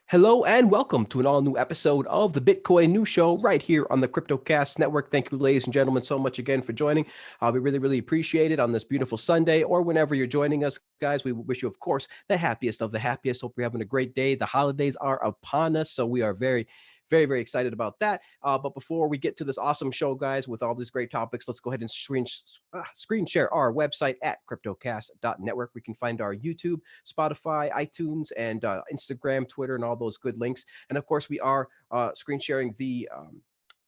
Hello and welcome to an all new episode of the Bitcoin News Show right here on the CryptoCast Network. Thank you, ladies and gentlemen, so much again for joining. We really appreciate it on this beautiful Sunday or whenever you're joining us, guys. We wish you, of course, the happiest of the happiest. Hope you're having a great day. The holidays are upon us, so we are very excited about that. But before we get to this awesome show, guys, with all these great topics, let's go ahead and screen share our website at cryptocast.network. We can find our YouTube, Spotify, iTunes, and Instagram, Twitter, and all those good links. And of course, we are screen sharing the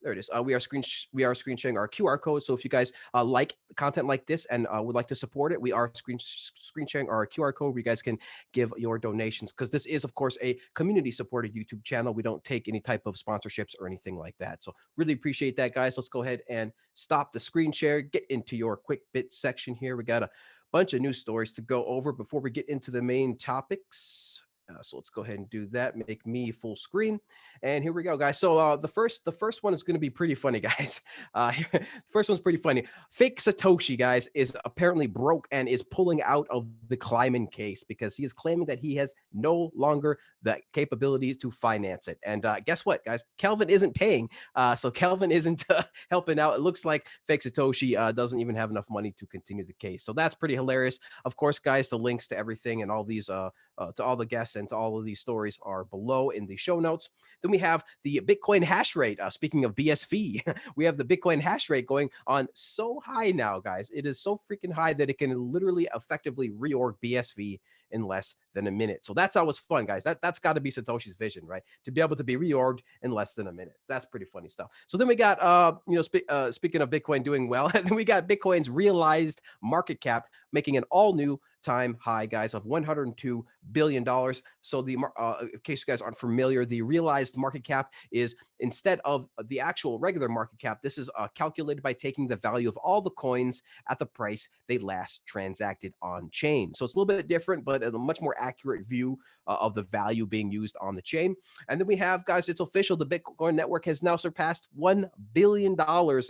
there it is. We are screen sharing our QR code. So if you guys like content like this and would like to support it, we are screen sharing our QR code where you guys can give your donations, because this is, of course, a community supported YouTube channel. We don't take any type of sponsorships or anything like that. So really appreciate that, guys. Let's go ahead and stop the screen share. Get into your quick bit section here. We got a bunch of news stories to go over before we get into the main topics. So let's go ahead and do that. Make me full screen, and here we go, guys. So the first one is going to be pretty funny, guys. First one's pretty funny. Fake Satoshi, guys, is apparently broke and is pulling out of the Kleiman case because he is claiming that he has no longer the capabilities to finance it. And guess what, guys? Kelvin isn't paying, so Kelvin isn't helping out. It looks like Fake Satoshi doesn't even have enough money to continue the case. So that's pretty hilarious. Of course, guys, the links to everything and all these to all the guests and to all of these stories are below in the show notes. Then we have the Bitcoin hash rate. Speaking of BSV, we have the Bitcoin hash rate going on so high now, guys. It is so freaking high that it can literally effectively reorg BSV in less than a minute. So that's always fun, guys. That's got to be Satoshi's vision, right? To be able to be reorged in less than a minute. That's pretty funny stuff. So then we got, speaking of Bitcoin doing well, then we got Bitcoin's realized market cap making an all new time high, guys, of $102 billion. So the in case you guys aren't familiar, the realized market cap is, instead of the actual regular market cap, this is calculated by taking the value of all the coins at the price they last transacted on chain. So it's a little bit different, but a much more accurate view of the value being used on the chain. And then we have, guys, it's official, the Bitcoin network has now surpassed $1 billion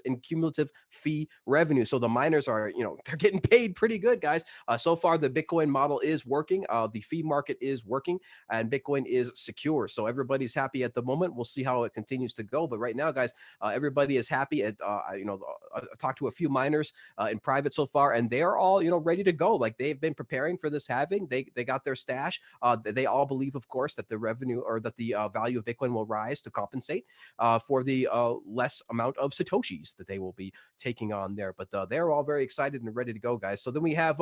in cumulative fee revenue. So the miners are, they're getting paid pretty good, guys. So far, the Bitcoin model is working. The fee market is working, and Bitcoin is secure. So everybody's happy at the moment. We'll see how it continues to go. But right now, guys, everybody is happy. I talked to a few miners in private so far, and they are all, ready to go. Like, they've been preparing for this halving. They got their stash. They all believe, of course, that the revenue or that the value of Bitcoin will rise to compensate for the less amount of Satoshis that they will be taking on there. But they're all very excited and ready to go, guys. So then we have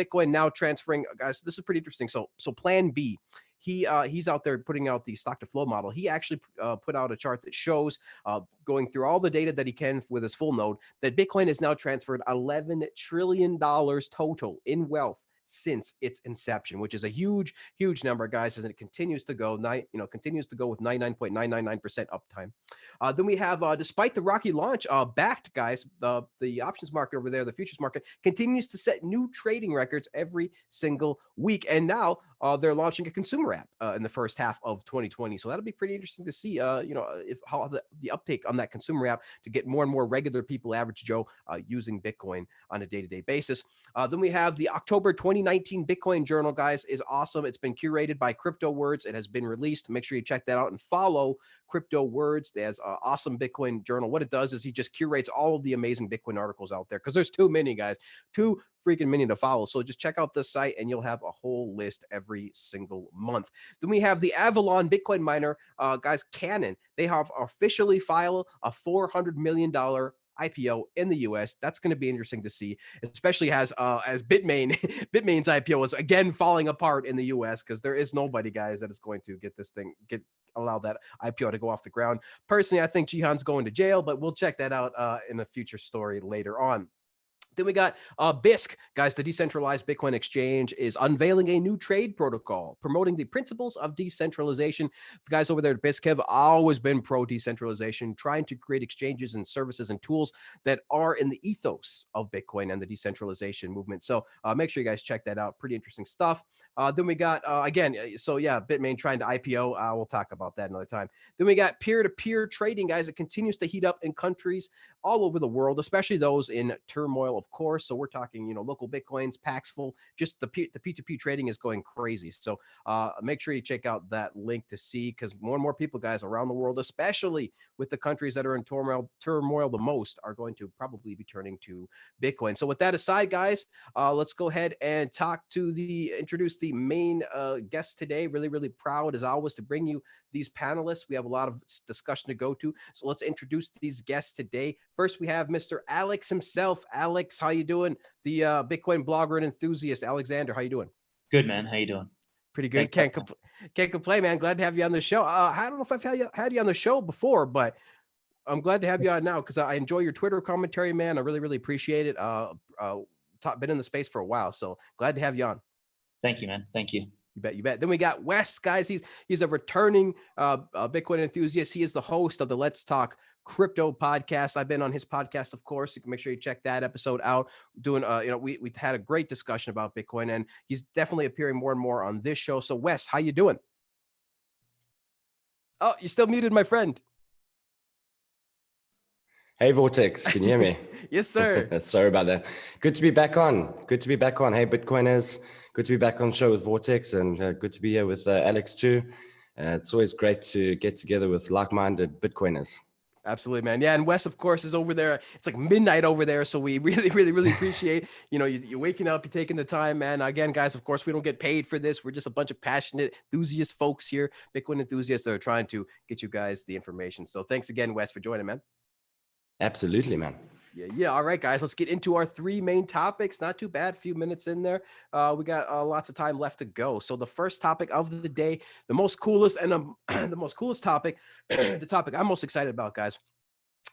Bitcoin now transferring, guys. This is pretty interesting. So Plan B, he's out there putting out the stock to flow model. He actually put out a chart that shows, going through all the data that he can with his full node, that Bitcoin has now transferred $11 trillion total in wealth since its inception, which is a huge number, guys, as it continues to go continues to go with 99.999% uptime. Then we have, despite the rocky launch, Bakkt, guys, the options market over there, the futures market, continues to set new trading records every single week. And now they're launching a consumer app in the first half of 2020. So that'll be pretty interesting to see, if how the uptake on that consumer app to get more and more regular people, average Joe, using Bitcoin on a day-to-day basis. Then we have the October 2019 Bitcoin Journal, guys, is awesome. It's been curated by Crypto Words. It has been released. Make sure you check that out and follow Crypto Words. There's an awesome Bitcoin journal. What it does is he just curates all of the amazing Bitcoin articles out there, because there's too many, guys. Too freaking many to follow. So just check out this site and you'll have a whole list every single month. Then we have the Avalon Bitcoin miner, guys, Cannon. They have officially filed a $400 million IPO in the US. That's going to be interesting to see, especially as Bitmain's IPO is again falling apart in the US, because there is nobody, guys, that is going to allow that IPO to go off the ground. Personally, I think Jihan's going to jail, but we'll check that out in a future story later on. Then we got BISC, guys. The decentralized Bitcoin exchange is unveiling a new trade protocol promoting the principles of decentralization. The guys over there at BISC have always been pro decentralization, trying to create exchanges and services and tools that are in the ethos of Bitcoin and the decentralization movement. So make sure you guys check that out. Pretty interesting stuff. Then we got, Bitmain trying to IPO. We'll talk about that another time. Then we got peer-to-peer trading, guys. It continues to heat up in countries all over the world, especially those in turmoil of course. So we're talking, local Bitcoins, Paxful, just the P2P trading is going crazy. So make sure you check out that link to see, because more and more people, guys, around the world, especially with the countries that are in turmoil the most, are going to probably be turning to Bitcoin. So with that aside, guys, let's go ahead and introduce the main guest today. Really, really proud as always to bring you these panelists. We have a lot of discussion to go to. So let's introduce these guests today. First, we have Mr. Alex himself. Alex, how you doing? The Bitcoin blogger and enthusiast. Alexander, how you doing? Good, man. How you doing? Pretty good. Can't complain, man. Glad to have you on the show. I don't know if I've had you on the show before, but I'm glad to have you on now because I enjoy your Twitter commentary, man. I really, really appreciate it. Been in the space for a while, so glad to have you on. Thank you, man. Thank you. You bet. Then we got Wes, guys. He's a returning Bitcoin enthusiast. He is the host of the Let's Talk Crypto podcast. I've been on his podcast, of course. You can make sure you check that episode out. Doing, we had a great discussion about Bitcoin, and he's definitely appearing more and more on this show. So, Wes, how you doing? Oh, you're still muted, my friend. Hey, Vortex, can you hear me? Yes, sir. Sorry about that. Good to be back on. Hey, Bitcoiners. Good to be back on the show with Vortex, and good to be here with Alex too. It's always great to get together with like-minded Bitcoiners. Absolutely, man. Yeah, and Wes, of course, is over there. It's like midnight over there, so we really, really, really appreciate you're waking up, you're taking the time, man. Again, guys, of course, we don't get paid for this. We're just a bunch of passionate enthusiast folks here, Bitcoin enthusiasts that are trying to get you guys the information. So thanks again, Wes, for joining, man. Absolutely, man. Yeah. All right, guys, let's get into our three main topics. Not too bad, a few minutes in there. We got lots of time left to go. So the first topic of the day, the most coolest and the most coolest topic, the topic I'm most excited about, guys.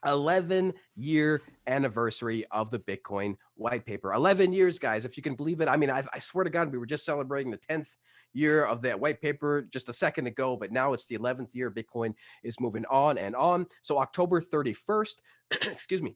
11-year anniversary of the Bitcoin white paper. 11 years, guys, if you can believe it. I mean, I swear to God, we were just celebrating the 10th year of that white paper just a second ago, but now it's the 11th year. Bitcoin is moving on and on. So October 31st, excuse me,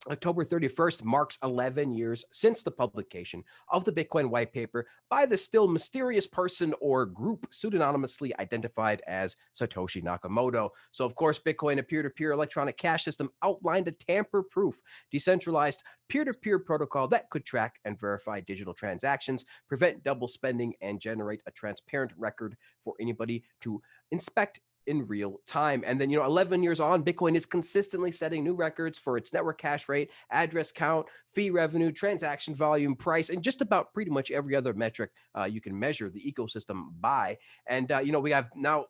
October 31st marks 11 years since the publication of the Bitcoin white paper by the still mysterious person or group pseudonymously identified as Satoshi Nakamoto. So, of course, Bitcoin, a peer-to-peer electronic cash system, outlined a tamper-proof, decentralized peer-to-peer protocol that could track and verify digital transactions, prevent double spending, and generate a transparent record for anybody to inspect in real time. And then, 11 years on, Bitcoin is consistently setting new records for its network hash rate, address count, fee revenue, transaction volume, price, and just about pretty much every other metric you can measure the ecosystem by. And, we have now,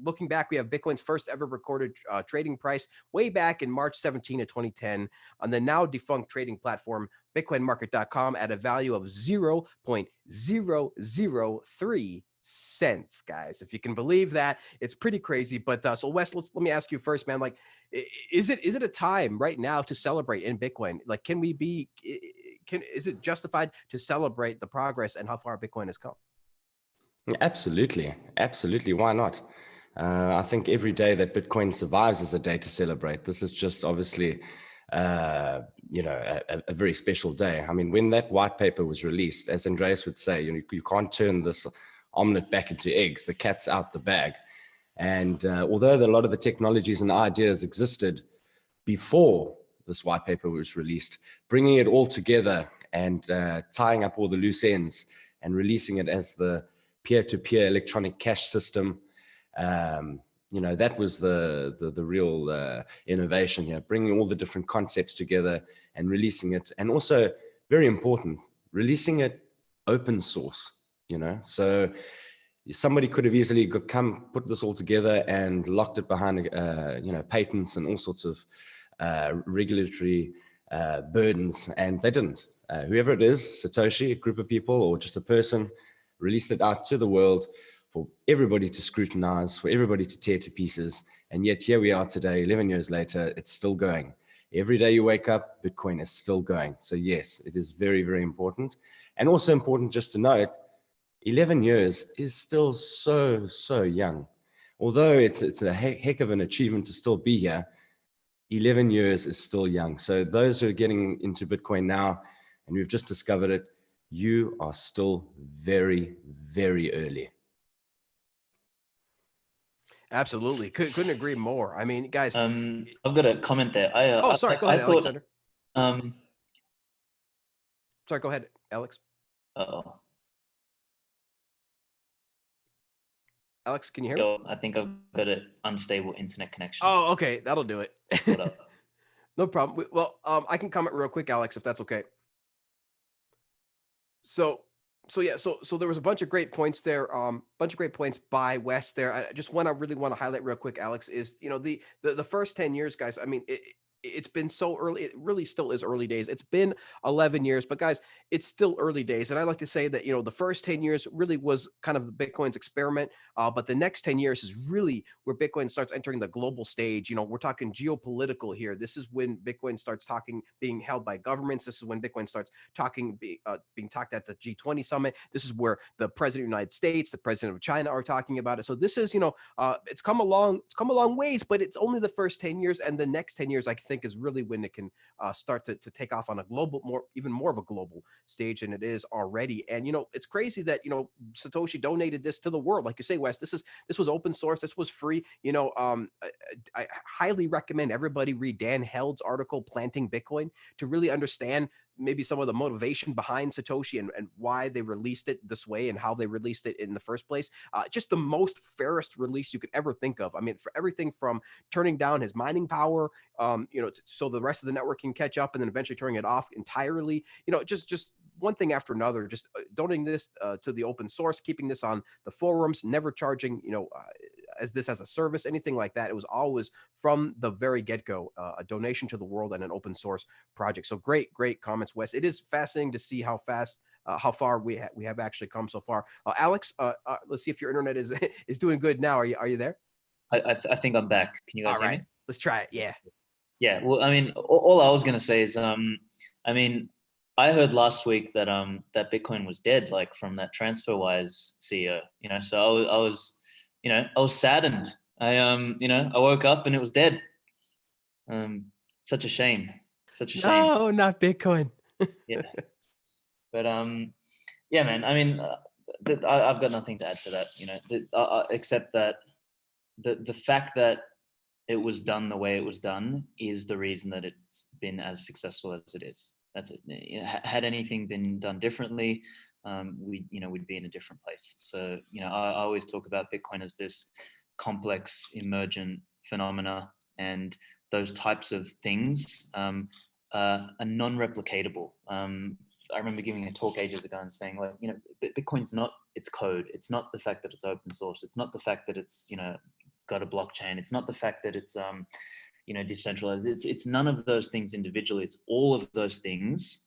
looking back, we have Bitcoin's first ever recorded trading price way back in March 17 of 2010 on the now defunct trading platform bitcoinmarket.com at a value of 0.003 cents, guys. If you can believe that, it's pretty crazy. But so Wes, let me ask you first, man, like, is it a time right now to celebrate in Bitcoin? Like, is it justified to celebrate the progress and how far Bitcoin has come? Absolutely. Why not? I think every day that Bitcoin survives is a day to celebrate. This is just obviously a very special day. I mean, when that white paper was released, as Andreas would say, you can't turn this omelet back into eggs. The cat's out the bag. And although a lot of the technologies and ideas existed before this white paper was released, bringing it all together and tying up all the loose ends and releasing it as the peer-to-peer electronic cash system, that was the real innovation here, bringing all the different concepts together and releasing it. And also, very important, releasing it open source. So somebody could have easily put this all together and locked it behind, patents and all sorts of regulatory burdens, and they didn't. Whoever it is, Satoshi, a group of people, or just a person, released it out to the world for everybody to scrutinize, for everybody to tear to pieces. And yet here we are today, 11 years later, it's still going. Every day you wake up, Bitcoin is still going. So yes, it is very, very important. And also important just to note, 11 years is still so young. Although it's a heck of an achievement to still be here, 11 years is still young. So those who are getting into Bitcoin now, and we've just discovered it, you are still very, very early. Absolutely. Couldn't agree more. I mean, guys. I've got a comment there. Sorry. Go ahead, Alexander. Sorry, go ahead, Alex. Uh-oh. Alex, can you hear me? Yo, I think I've got an unstable internet connection. Oh, okay. That'll do it. What up? No problem. Well, I can comment real quick, Alex, if that's okay. So there was a bunch of great points there. Bunch of great points by Wes there. I just really want to highlight real quick, Alex, is the first 10 years, guys. I mean, it's been so early. It really still is early days. It's been 11 years, but guys, it's still early days. And I like to say that, the first 10 years really was kind of the Bitcoin's experiment. But the next 10 years is really where Bitcoin starts entering the global stage. We're talking geopolitical here. This is when Bitcoin starts being held by governments. This is when Bitcoin starts being talked at the G20 summit. This is where the president of the United States, the president of China are talking about it. So this is, it's come a long ways, but it's only the first 10 years. And the next 10 years, I think, is really when it can start to take off on a even more of a global stage than it is already. And, it's crazy that, Satoshi donated this to the world. Like you say, Wes, this was open source. This was free. I highly recommend everybody read Dan Held's article, Planting Bitcoin, to really understand maybe some of the motivation behind Satoshi and why they released it this way and how they released it in the first place. Just the most fairest release you could ever think of. I mean, for everything from turning down his mining power, so the rest of the network can catch up, and then eventually turning it off entirely. Just one thing after another, just donating this to the open source, keeping this on the forums, never charging, as a service, anything like that. It was always from the very get-go a donation to the world and an open source project. So great comments, Wes. It is fascinating to see how far we have actually come so far. Alex, let's see if your internet is doing good now. Are you there? I think I'm back. Can you guys hear me? Let's try it. Yeah. Yeah. Well, I mean, all I was gonna say is, I mean, I heard last week that that Bitcoin was dead, like from that TransferWise CEO. So I was saddened. I woke up and it was dead. Such a shame. Such a shame. No, not Bitcoin. Yeah. But yeah, man. I mean, I've got nothing to add to that. Except that the fact that it was done the way it was done is the reason that it's been as successful as it is. That's it. Had anything been done differently, we'd be in a different place. So, I always talk about Bitcoin as this complex, emergent phenomena, and those types of things are non-replicatable. I remember giving a talk ages ago and saying, like, Bitcoin's not its code. It's not the fact that it's open source. It's not the fact that it's, got a blockchain. It's not the fact that it's, decentralized. It's none of those things individually. It's all of those things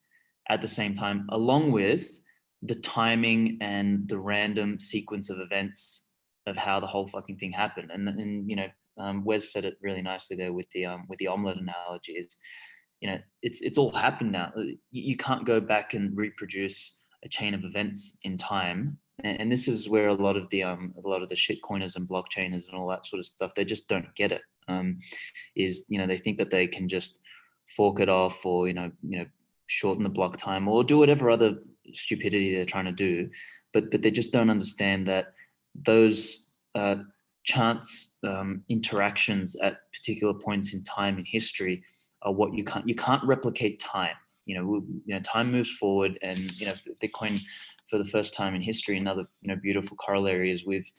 at the same time, along with the timing and the random sequence of events of how the whole fucking thing happened. And Wes said it really nicely there with the omelet analogy. Is, it's all happened now. You can't go back and reproduce a chain of events in time. And this is where a lot of the shitcoiners and blockchainers and all that sort of stuff, they just don't get it. They think that they can just fork it off, or shorten the block time, or do whatever other stupidity they're trying to do, but they just don't understand that those chance interactions at particular points in time in history are what you can't replicate time. Time moves forward, and Bitcoin, for the first time in history, another beautiful corollary is we've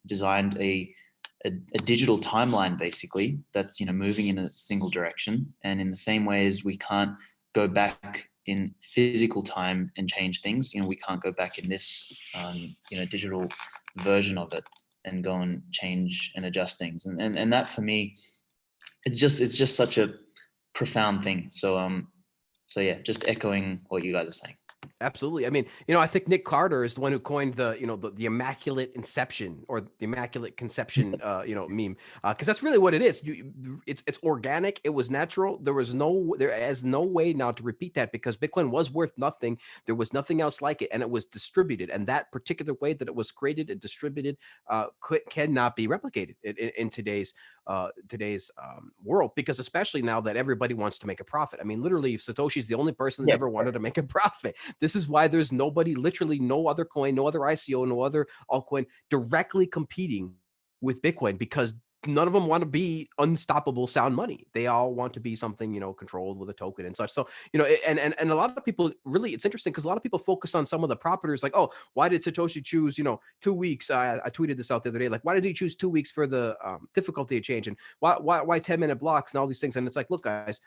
designed a digital timeline, basically, that's moving in a single direction. And in the same way as we can't go back in physical time and change things, we can't go back in this digital version of it and go and change and adjust things. And that, for me, it's just such a profound thing. So yeah, just echoing what you guys are saying. Absolutely. I mean, I think Nick Carter is the one who coined the immaculate inception, or the immaculate conception, meme. Cause that's really what it is. It's organic. It was natural. There is no way now to repeat that, because Bitcoin was worth nothing. There was nothing else like it, and it was distributed. And that particular way that it was created and distributed cannot be replicated in today's world, because especially now that everybody wants to make a profit. I mean, literally, Satoshi's the only person that ever wanted to make a profit. This is why there's nobody, literally no other coin, no other ICO, no other altcoin directly competing with Bitcoin, because none of them want to be unstoppable sound money. They all want to be something, controlled with a token and such. So, and a lot of people really, it's interesting because a lot of people focus on some of the properties like, oh, why did Satoshi choose, 2 weeks? I tweeted this out the other day. Like, why did he choose 2 weeks for the difficulty change? And why 10-minute blocks and all these things? And it's like, look, guys,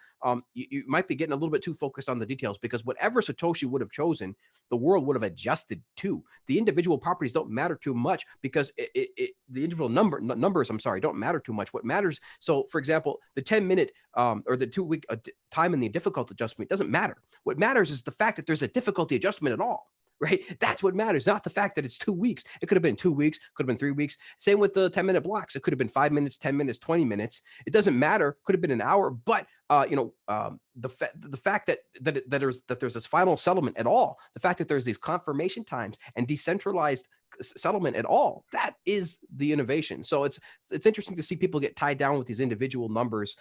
you might be getting a little bit too focused on the details, because whatever Satoshi would have chosen, the world would have adjusted to. The individual properties don't matter too much, because the individual numbers, don't matter too much. What matters, so for example, the 10-minute or the 2-week time in the difficulty adjustment doesn't matter. What matters is the fact that there's a difficulty adjustment at all. Right? That's what matters, not the fact that it's 2 weeks. It could have been 2 weeks, could have been 3 weeks. Same with the 10-minute blocks. It could have been 5 minutes, 10 minutes, 20 minutes. It doesn't matter. Could have been an hour. But the fact that there's this final settlement at all, the fact that there's these confirmation times and decentralized settlement at all, that is the innovation. So it's interesting to see people get tied down with these individual numbers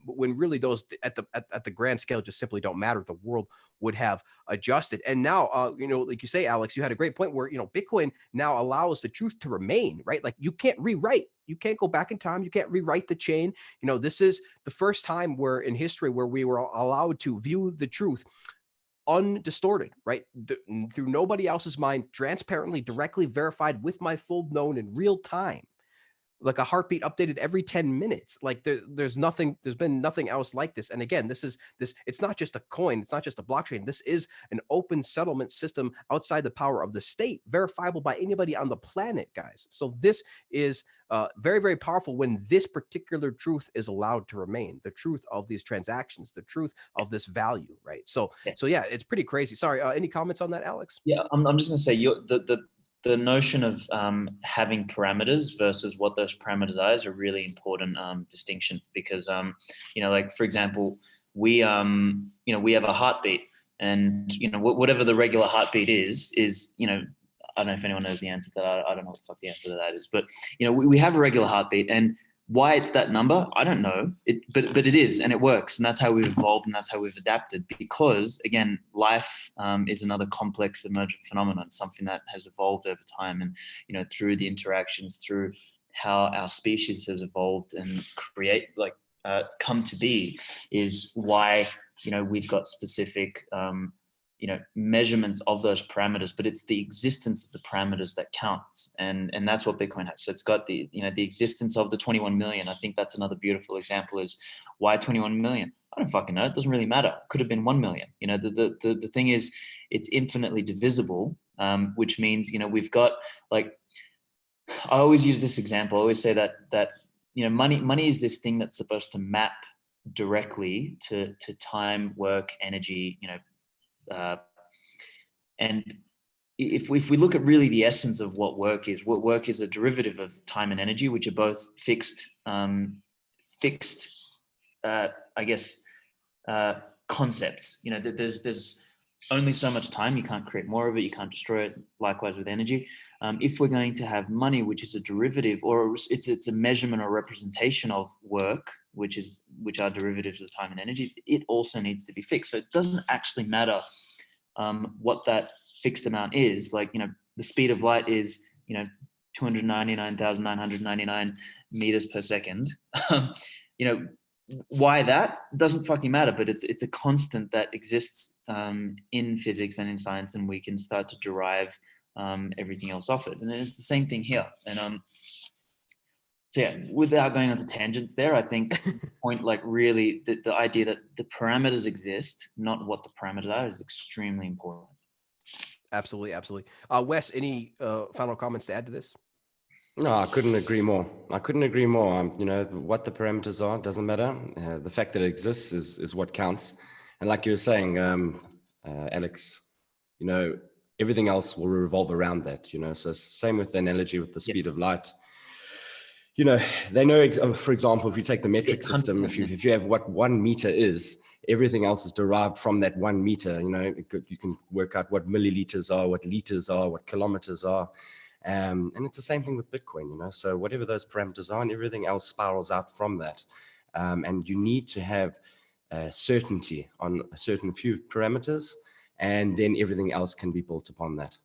when really those at the grand scale just simply don't matter. The world would have adjusted. And now, like you say, Alex, you had a great point where, Bitcoin now allows the truth to remain, right? Like, you can't rewrite. You can't go back in time. You can't rewrite the chain. This is the first time where in history where we were allowed to view the truth undistorted, right? Through nobody else's mind, transparently, directly verified with my full known in real time. Like a heartbeat updated every 10 minutes. Like there's been nothing else like this. And again, it's not just a coin. It's not just a blockchain. This is an open settlement system outside the power of the state, verifiable by anybody on the planet, guys. So this is very, very powerful when this particular truth is allowed to remain, the truth of these transactions, the truth of this value, right? So yeah, it's pretty crazy. Sorry, any comments on that, Alex? Yeah, I'm just gonna say the notion of having parameters versus what those parameters are is a really important distinction, because like, for example, we we have a heartbeat, and whatever the regular heartbeat is I don't know if anyone knows the answer to that. I don't know what the fuck the answer to that is, but we have a regular heartbeat, and why it's that number, I don't know. But it is, and it works, and that's how we've evolved, and that's how we've adapted. Because again, life is another complex emergent phenomenon, something that has evolved over time, and through the interactions, through how our species has evolved and come to be, is why we've got specific measurements of those parameters, but it's the existence of the parameters that counts. And that's what Bitcoin has. So it's got the existence of the 21 million. I think that's another beautiful example. Is why 21 million? I don't fucking know. It doesn't really matter. It could have been 1 million. The thing is, it's infinitely divisible, which means, we've got, like, I always use this example. I always say that money is this thing that's supposed to map directly to time, work, energy, and if we look at really the essence of what work is a derivative of time and energy, which are both fixed, concepts. There's only so much time. You can't create more of it. You can't destroy it. Likewise with energy. If we're going to have money, which is a derivative, or it's a measurement or representation of work, which are derivatives of time and energy, it also needs to be fixed. So it doesn't actually matter what that fixed amount is. Like, the speed of light is 299,999 meters per second. Why that doesn't fucking matter, but it's a constant that exists in physics and in science, and we can start to derive everything else off it. And it's the same thing here. And so yeah, without going on to tangents there, I think the point, like, really the idea that the parameters exist, not what the parameters are, is extremely important. Absolutely. Wes, any final comments to add to this? No, I couldn't agree more. What the parameters are doesn't matter. The fact that it exists is what counts. And like you were saying, Alex, everything else will revolve around that. So same with the analogy with the speed of light. They know, for example, if you take the metric system, if you have what 1 meter is, everything else is derived from that 1 meter. You can work out what milliliters are, what liters are, what kilometers are. And it's the same thing with Bitcoin, so whatever those parameters are, and everything else spirals out from that. And you need to have certainty on a certain few parameters, and then everything else can be built upon that.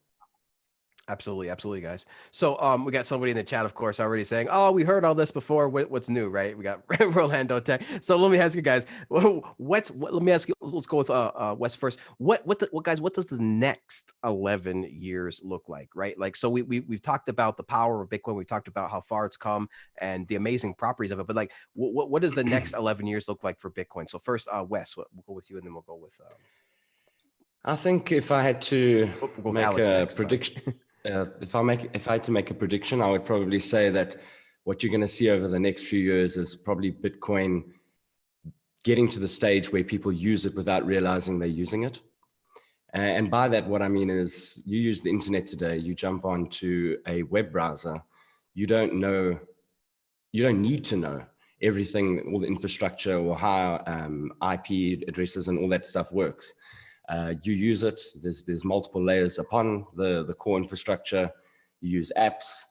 Absolutely, absolutely, guys. So, we got somebody in the chat, of course, already saying, "Oh, we heard all this before. What's new?" Right? We got Rolando Tech. So, let me ask you guys, let me ask you. Let's go with Wes first. What guys? What does the next 11 years look like? Right? Like, so we've talked about the power of Bitcoin. We talked about how far it's come and the amazing properties of it. But like, what does the next 11 years look like for Bitcoin? So first, Wes, we'll go with you, and then we'll go with. I think if I had to We'll go with make Alex a next. Sorry. prediction, if I had to make a prediction, I would probably say that what you're going to see over the next few years is probably Bitcoin getting to the stage where people use it without realizing they're using it. And by that, what I mean is you use the internet today, you jump onto a web browser, you don't need to know everything, all the infrastructure or how IP addresses and all that stuff works. You use it, there's multiple layers upon the core infrastructure, you use apps,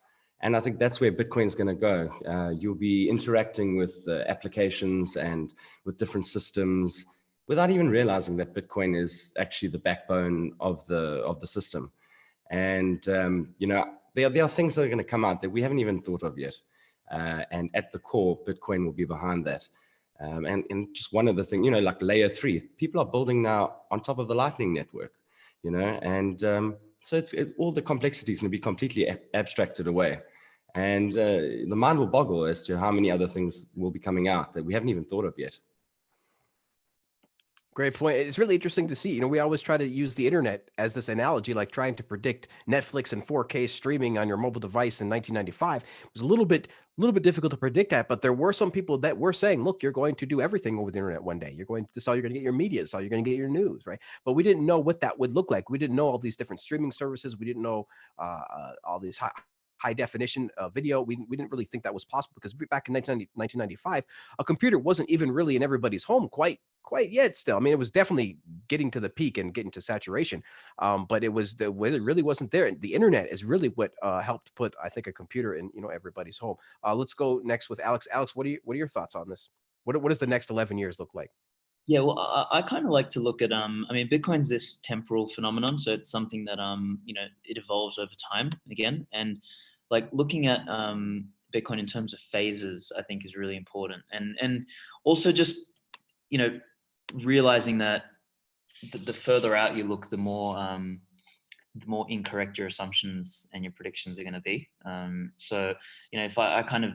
and I think that's where Bitcoin's going to go. You'll be interacting with applications and with different systems without even realizing that Bitcoin is actually the backbone of the system. And there are things that are going to come out that we haven't even thought of yet. And at the core, Bitcoin will be behind that. And just one of the things, like layer 3, people are building now on top of the Lightning Network, and so it's all the complexity is going to be completely abstracted away. And the mind will boggle as to how many other things will be coming out that we haven't even thought of yet. Great point. It's really interesting to see. We always try to use the internet as this analogy, like trying to predict Netflix and 4K streaming on your mobile device in 1995. It was a little bit difficult to predict that, but there were some people that were saying, "Look, you're going to do everything over the internet one day. You're going to you're going to get your media, you're going to get your news, right?" But we didn't know what that would look like. We didn't know all these different streaming services. We didn't know all these high definition video. We didn't really think that was possible because back in 1995, a computer wasn't even really in everybody's home quite yet still. I mean, it was definitely getting to the peak and getting to saturation. But it really wasn't there. The internet is really what helped put, I think, a computer in, everybody's home. Let's go next with Alex. Alex, what are your thoughts on this? What does the next 11 years look like? Yeah, well, I kind of like to look at, I mean, Bitcoin's this temporal phenomenon. So it's something that, it evolves over time again. And like looking at Bitcoin in terms of phases, I think is really important. And also just, realizing that the further out you look, the more incorrect your assumptions and your predictions are going to be. So, if I kind of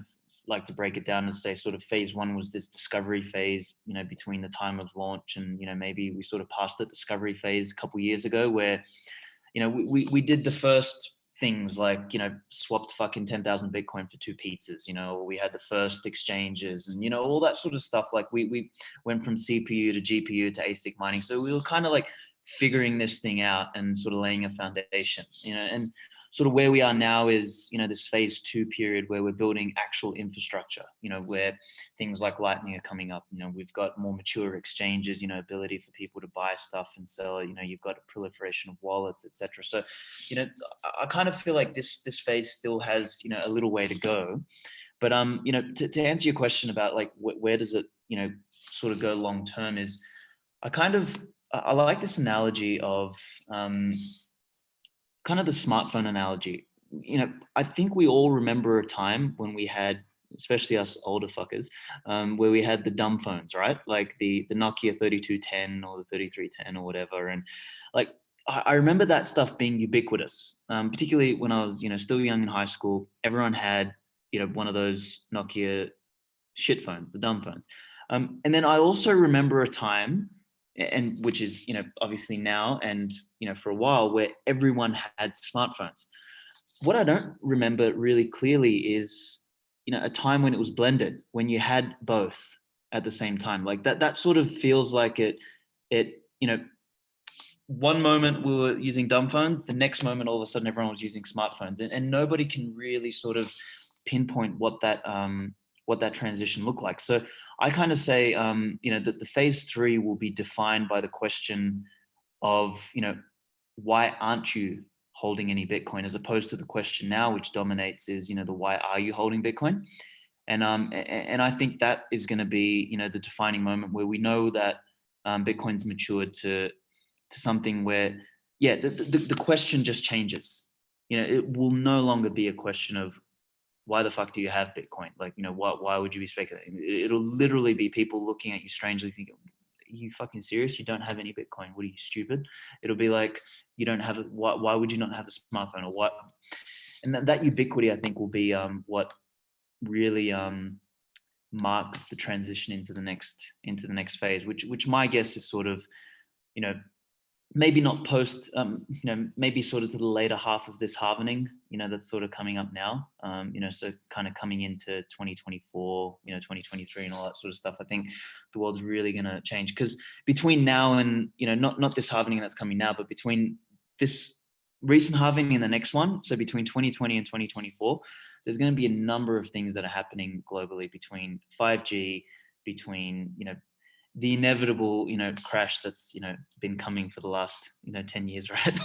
like to break it down and say sort of phase 1 was this discovery phase, between the time of launch and, maybe we sort of passed the discovery phase a couple of years ago where, we did the first things like, swapped fucking 10,000 Bitcoin for 2 pizzas, or we had the first exchanges and, all that sort of stuff. Like we went from CPU to GPU to ASIC mining. So we were kind of like figuring this thing out and sort of laying a foundation, and sort of where we are now is, this phase 2 period where we're building actual infrastructure, where things like Lightning are coming up. We've got more mature exchanges, ability for people to buy stuff and sell, you've got a proliferation of wallets, etc. So, I kind of feel like this phase still has, a little way to go. But, to answer your question about like, where does it, sort of go long term is I like this analogy of kind of the smartphone analogy. I think we all remember a time when we had, especially us older fuckers, where we had the dumb phones, right? Like the Nokia 3210 or the 3310 or whatever. And like, I remember that stuff being ubiquitous, particularly when I was, still young in high school. Everyone had, one of those Nokia shit phones, the dumb phones. And then I also remember a time, and which is, obviously now and, for a while, where everyone had smartphones. What I don't remember really clearly is, a time when it was blended, when you had both at the same time. Like that sort of feels like it, one moment we were using dumb phones, the next moment, all of a sudden everyone was using smartphones, and nobody can really sort of pinpoint what that transition looked like. So I kind of say, that the phase 3 will be defined by the question of, why aren't you holding any Bitcoin, as opposed to the question now, which dominates, is, the why are you holding Bitcoin? And I think that is going to be, the defining moment where we know that Bitcoin's matured to something where, yeah, the question just changes. it will no longer be a question of why the fuck do you have Bitcoin? Like, why would you be speculating? It'll literally be people looking at you strangely thinking, are you fucking serious? You don't have any Bitcoin. What are you, stupid? It'll be like, you don't have it. Why would you not have a smartphone, or what? And that ubiquity, I think, will be what really marks the transition into the next phase, which my guess is sort of, maybe not post, maybe sort of to the later half of this halvening, that's sort of coming up now, so kind of coming into 2024, 2023 and all that sort of stuff. I think the world's really going to change, because between now and, not this halvening that's coming now, but between this recent halving and the next one, so between 2020 and 2024, there's going to be a number of things that are happening globally, between 5G, between, the inevitable, crash that's, been coming for the last, 10 years, right?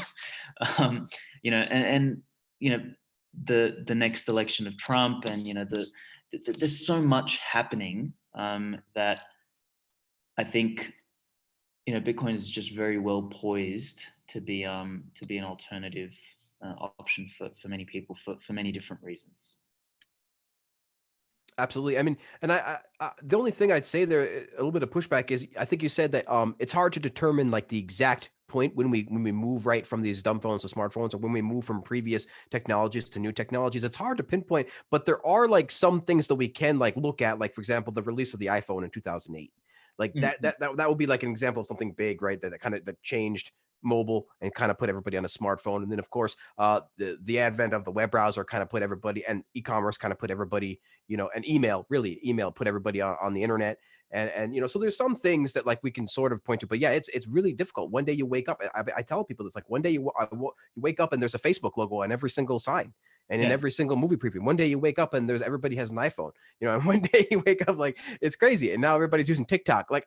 The next election of Trump, and, there's so much happening that I think, Bitcoin is just very well poised to be an alternative option for many people for many different reasons. Absolutely. I mean, and I the only thing I'd say there, a little bit of pushback, is I think you said that it's hard to determine like the exact point when we move right from these dumb phones to smartphones, or when we move from previous technologies to new technologies. It's hard to pinpoint, but there are like some things that we can like look at, like for example, the release of the iPhone in 2008. Like that would be like an example of something big, right? That changed mobile and kind of put everybody on a smartphone. And then of course, the advent of the web browser kind of put everybody, and e-commerce kind of put everybody, and email put everybody on the internet. And so there's some things that like we can sort of point to, but yeah, it's really difficult. One day you wake up, I tell people this, like one day you wake up and there's a Facebook logo on every single sign. And in every single movie preview, one day you wake up and everybody has an iPhone, and one day you wake up like it's crazy, and now everybody's using TikTok. Like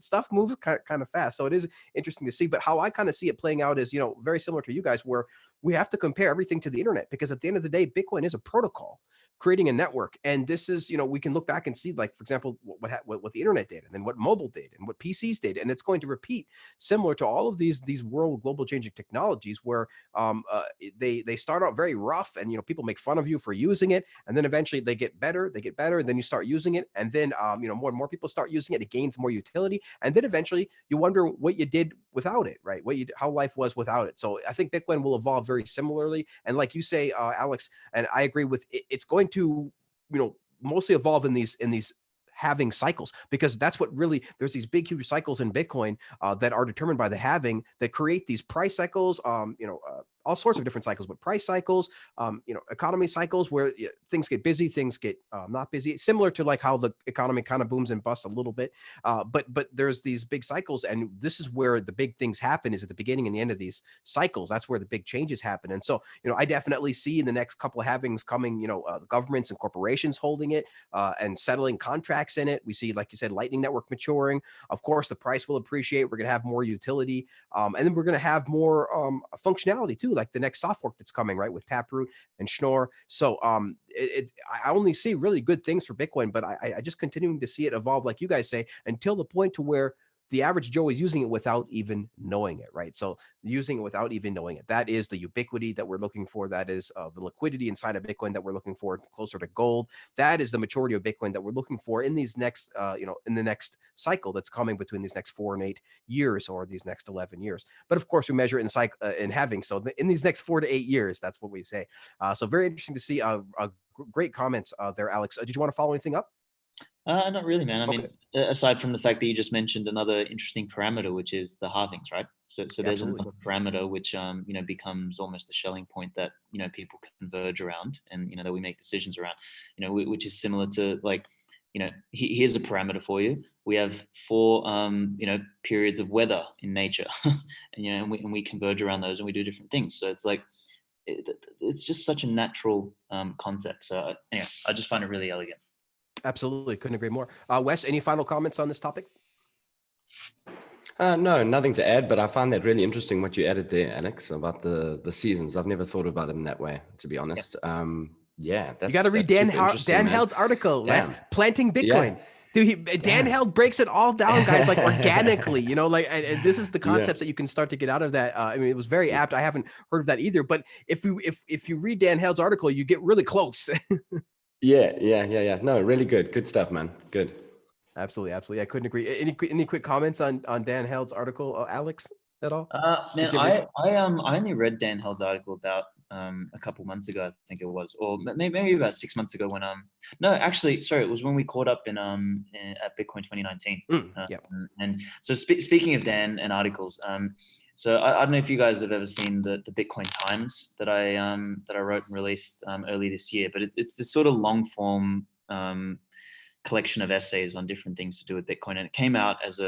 stuff moves kind of fast, so it is interesting to see. But how I kind of see it playing out is, very similar to you guys, where we have to compare everything to the internet, because at the end of the day, Bitcoin is a protocol creating a network. And this is, we can look back and see, like, for example, what the internet did, and then what mobile did, and what PCs did. And it's going to repeat similar to all of these world global changing technologies, where they start out very rough, and, people make fun of you for using it. And then eventually they get better, and then you start using it. And then, more and more people start using it. It gains more utility. And then eventually you wonder what you did without it, right? How life was without it. So I think Bitcoin will evolve very similarly. And like you say, Alex, and I agree with it, it's going to, mostly evolve in these halving cycles, because that's what really, there's these big, huge cycles in Bitcoin that are determined by the halving, that create these price cycles, all sorts of different cycles, but price cycles, economy cycles, where things get busy, things get not busy, similar to like how the economy kind of booms and busts a little bit. But there's these big cycles, and this is where the big things happen, is at the beginning and the end of these cycles. That's where the big changes happen. And so, I definitely see in the next couple of halvings coming, the governments and corporations holding it and settling contracts in it. We see, like you said, Lightning Network maturing. Of course, the price will appreciate. We're going to have more utility. And then we're going to have more functionality too, like the next soft fork that's coming, right, with Taproot and Schnorr. So I only see really good things for Bitcoin, but I just continuing to see it evolve, like you guys say, until the point to where the average Joe is using it without even knowing it, right? So using it without even knowing it, that is the ubiquity that we're looking for. That is the liquidity inside of Bitcoin that we're looking for, closer to gold. That is the maturity of Bitcoin that we're looking for in these next, in the next cycle that's coming between these next 4 and 8 years, or these next 11 years. But of course, we measure it in halving. So in these next 4 to 8 years, that's what we say. So very interesting to see. Great comments there, Alex. Did you want to follow anything up? Not really, man. I mean, aside from the fact that you just mentioned another interesting parameter, which is the halvings, right? So there's another parameter which becomes almost a Schelling point that people converge around, and that we make decisions around, which is similar to, like, here's a parameter for you. We have 4 periods of weather in nature, and we converge around those, and we do different things. So it's like it's just such a natural concept. So anyway, I just find it really elegant. Absolutely. Couldn't agree more. Wes, any final comments on this topic? No, nothing to add, but I find that really interesting what you added there, Alex, about the seasons. I've never thought about it in that way, to be honest. Yeah, you got to read Dan Held's article, Wes, Planting Bitcoin. Yeah. Dude, Dan Held breaks it all down, guys, like organically, you know, like, and this is the concepts that you can start to get out of that. I mean, it was very apt. I haven't heard of that either, but if you read Dan Held's article, you get really close. Yeah. No, really good. Good stuff, man. Good. Absolutely. I couldn't agree. Any quick comments on Dan Held's article, Alex, at all? Man, I only read Dan Held's article about a couple months ago, I think it was, or maybe about 6 months ago when no, actually, sorry, it was when we caught up at Bitcoin 2019. Yeah. And so speaking of Dan and articles, so I don't know if you guys have ever seen the Bitcoin Times that I wrote and released early this year, but it's this sort of long form collection of essays on different things to do with Bitcoin, and it came out as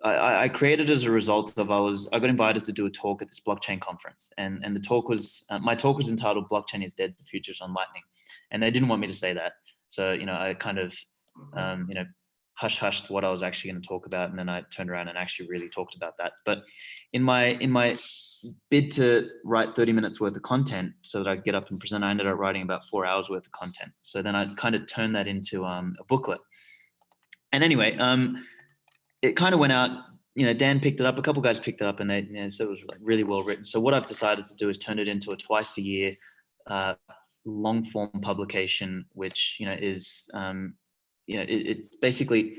I created as a result of I got invited to do a talk at this blockchain conference, and the talk was my talk was entitled "Blockchain is Dead: The Future's on Lightning," and they didn't want me to say that, so I kind of hushed what I was actually going to talk about, and then I turned around and actually really talked about that. But in my bid to write 30 minutes worth of content so that I could get up and present, I ended up writing about 4 hours worth of content. So then I kind of turned that into a booklet. And anyway, it kind of went out, Dan picked it up, a couple guys picked it up, and they so it was like really well written. So what I've decided to do is turn it into a twice a year long form publication, which is it's basically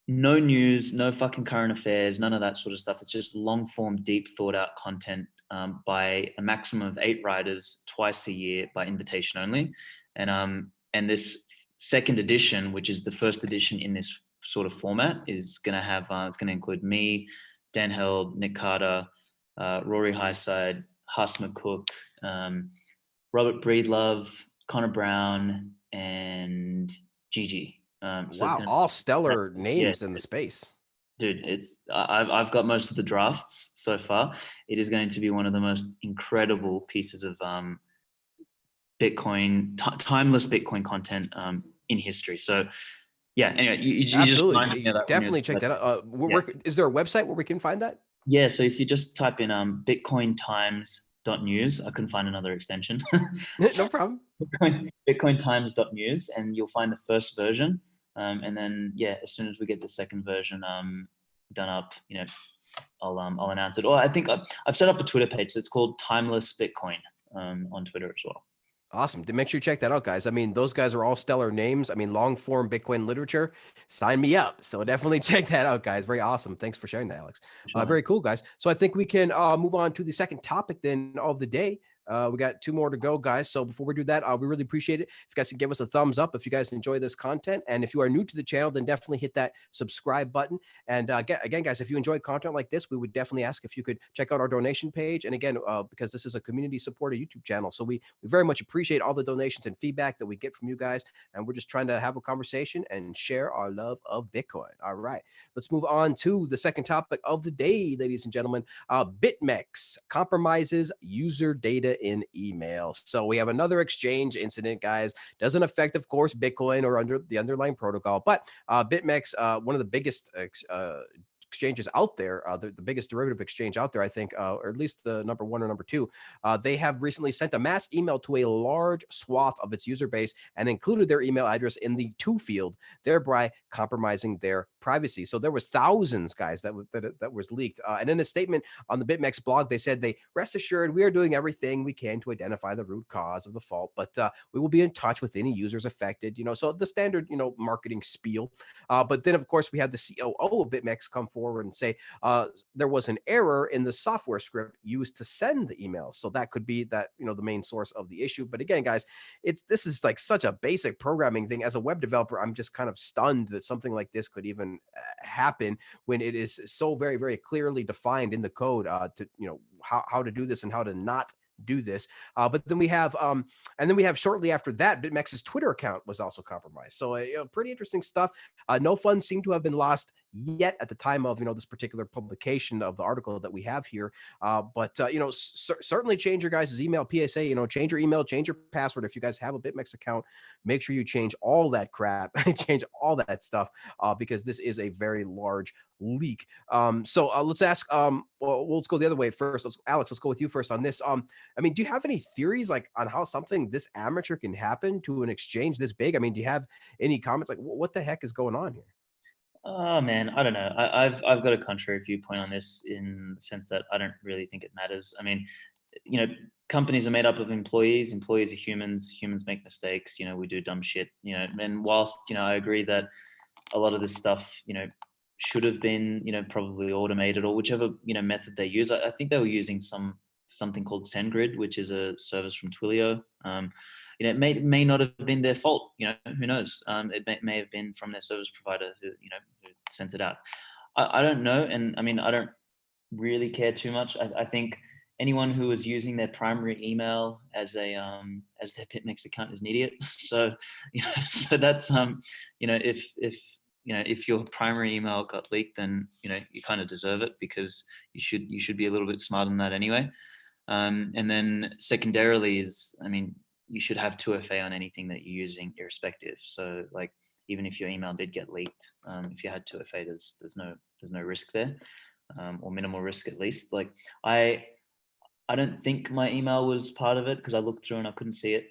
no news, no fucking current affairs, none of that sort of stuff. It's just long form, deep thought out content by a maximum of 8 writers twice a year by invitation only. And this second edition, which is the first edition in this sort of format, is going to have it's going to include me, Dan Held, Nick Carter, Rory Highside, Huss McCook, Robert Breedlove, Connor Brown, and Gigi. So wow, all stellar names in the space. Dude, I've got most of the drafts so far. It is going to be one of the most incredible pieces of Bitcoin, timeless Bitcoin content in history. So yeah, anyway, you absolutely just definitely check that out. Is there a website where we can find that? Yeah, so if you just type in bitcointimes.news, I couldn't find another extension. No problem. Bitcointimes.news, and you'll find the first version. And then as soon as we get the second version done up, I'll announce it. Or I think I've set up a Twitter page. So it's called Timeless Bitcoin on Twitter as well. Awesome. Make sure you check that out, guys. I mean, those guys are all stellar names. I mean, long form Bitcoin literature, sign me up. So definitely check that out, guys. Very awesome. Thanks for sharing that, Alex. Sure. Very cool, guys. So I think we can move on to the second topic then of the day. We got 2 more to go, guys. So before we do that, we really appreciate it if you guys can give us a thumbs up if you guys enjoy this content. And if you are new to the channel, then definitely hit that subscribe button. And again, guys, if you enjoy content like this, we would definitely ask if you could check out our donation page. And again, because this is a community supported YouTube channel, so we very much appreciate all the donations and feedback that we get from you guys. And we're just trying to have a conversation and share our love of Bitcoin. All right, let's move on to the second topic of the day, ladies and gentlemen. BitMex compromises user data in email. So we have another exchange incident, guys. Doesn't affect, of course, Bitcoin or under the underlying protocol, but BitMex, one of the biggest exchanges out there, the biggest derivative exchange out there, I think, or at least the number 1 or number 2, they have recently sent a mass email to a large swath of its user base and included their email address in the to field, thereby compromising their privacy. So there was thousands, guys, that was leaked. And in a statement on the BitMex blog, they said, rest assured, we are doing everything we can to identify the root cause of the fault, but we will be in touch with any users affected, so the standard, marketing spiel. But then, of course, we had the COO of BitMex come forward and say there was an error in the software script used to send the emails. So that could be that, the main source of the issue. But again, guys, this is like such a basic programming thing. As a web developer, I'm just kind of stunned that something like this could even happen when it is so very, very clearly defined in the code to, how to do this and how to not do this. But then we have shortly after that, BitMex's Twitter account was also compromised. So pretty interesting stuff. No funds seem to have been lost yet at the time of, this particular publication of the article that we have here. But certainly change your guys' email PSA, change your email, change your password. If you guys have a BitMex account, make sure you change all that crap, change all that stuff, because this is a very large leak. So let's ask, well, let's go the other way first. Alex, let's go with you first on this. I mean, do you have any theories like on how something this amateur can happen to an exchange this big? I mean, do you have any comments? Like, what the heck is going on here? Oh man, I don't know. I've got a contrary viewpoint on this in the sense that I don't really think it matters. I mean, companies are made up of employees. Employees are humans. Humans make mistakes. We do dumb shit. And whilst I agree that a lot of this stuff, should have been, probably automated or whichever method they use. I think they were using something called SendGrid, which is a service from Twilio. It may not have been their fault. Who knows? It may have been from their service provider who sent it out. I don't know, and I mean I don't really care too much. I think anyone who is using their primary email as their BitMex account is an idiot. So so that's if your primary email got leaked, then you kind of deserve it because you should be a little bit smarter than that anyway. And then secondarily is, I mean, you should have 2FA on anything that you're using irrespective. So like, even if your email did get leaked, if you had 2FA, there's no risk there, or minimal risk at least. Like I don't think my email was part of it because I looked through and I couldn't see it.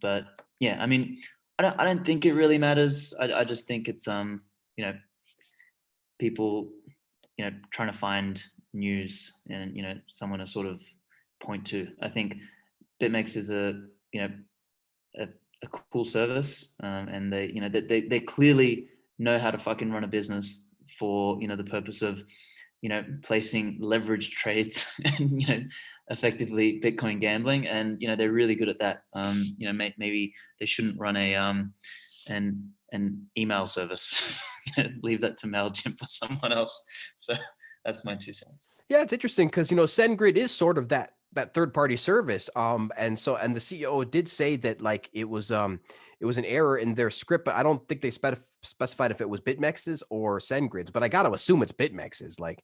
But yeah, I mean, I don't think it really matters. I just think it's people trying to find news and someone to sort of point to. I think BitMex is a cool service, and they clearly know how to fucking run a business for the purpose of placing leverage trades and effectively Bitcoin gambling, and they're really good at that. Maybe they shouldn't run an email service. Leave that to MailChimp or someone else. So that's my 2 cents. Yeah, it's interesting because SendGrid is sort of that third-party service. And the CEO did say that like it was an error in their script, but I don't think they specified if it was BitMex's or SendGrid's, but I got to assume it's BitMex's, like